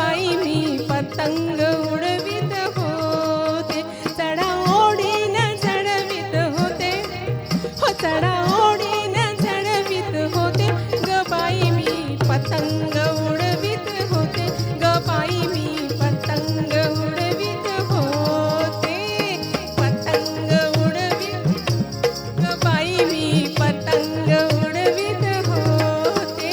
बाई मी पतंग उडवीत होते, चढाओढीनं चढवीत होते, हो चढाओढीनं चढवीत होते, ग बाई मी पतंग उडवीत होते, ग बाई मी पतंग उडवीत होते, पतंग उडवीत, ग बाई मी पतंग उडवीत होते.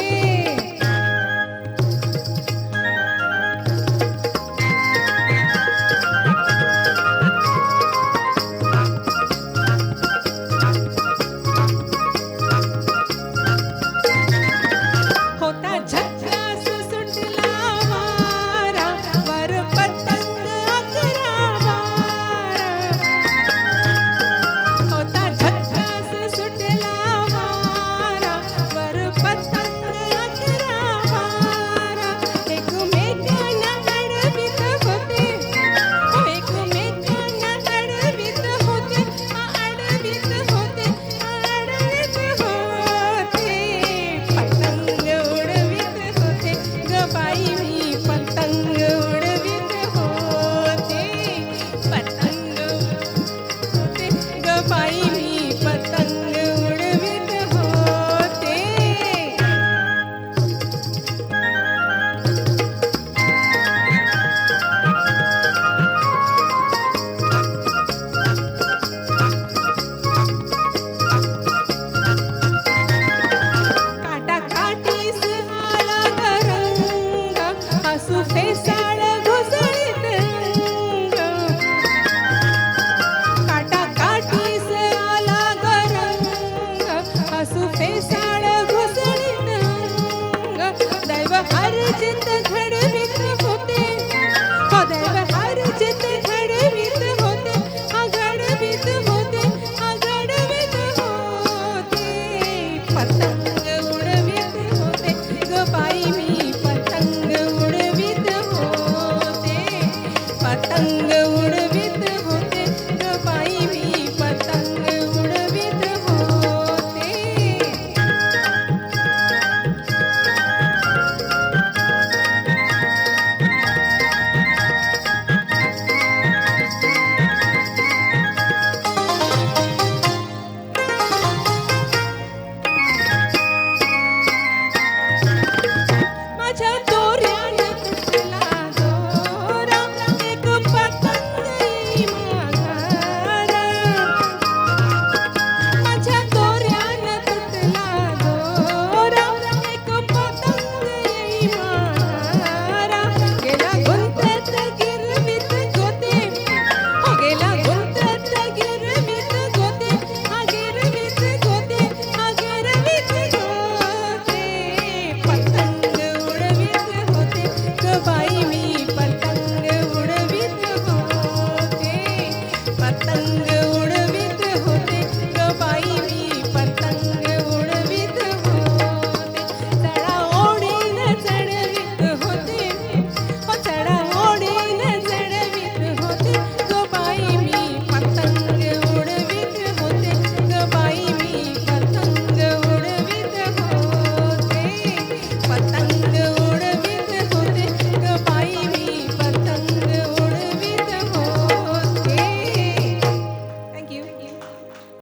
होता झक्कास सुटला वारा, वर पतंग 11-12. होता झक्कास सुटला वारा, वर पतंग 11-12. एकमेकांना अडवीत होते, एकमेकांना अडवीत होते, अडवीत होते, अडवीत होते. पतंग उडवीत होते, ग बाई मी पतंग उडवीत होते, पतंग होते, ग बाई मी पतंग उडवीत होते. काटाकाटीस आला गरंग, हसू फेसाळ घुसळीत रंग. काटाकाटीस आला गरंग, हसू फेसाळ घुसळीत रंग. दैव हरजित घडवीत होते, हो दैव हरजित घडवीत होते, हा घडवीत होते, हा घडवीत होते. पतंग उडवीत होते, ग बाई मी पतंग उडवीत होते, पतंग उडवीत होते, ग बाई मी पतंग उडवीत होते. माझ्या दोऱ्यानं तुटला दोरा, एक पतंग येई माघारा. माझ्या दोऱ्यानं तुटला दोरा, एक पतंग येई माघारा. गेला गुंतत गिरवीत गोते, हो गेला गुंतत गिरवीत गोते, हा गिरवीत गोते, हा गिरवीत गोते. पतंग उडवीत होते, ग बाई मी पतंग उडवीत होते, पतंग उडवीत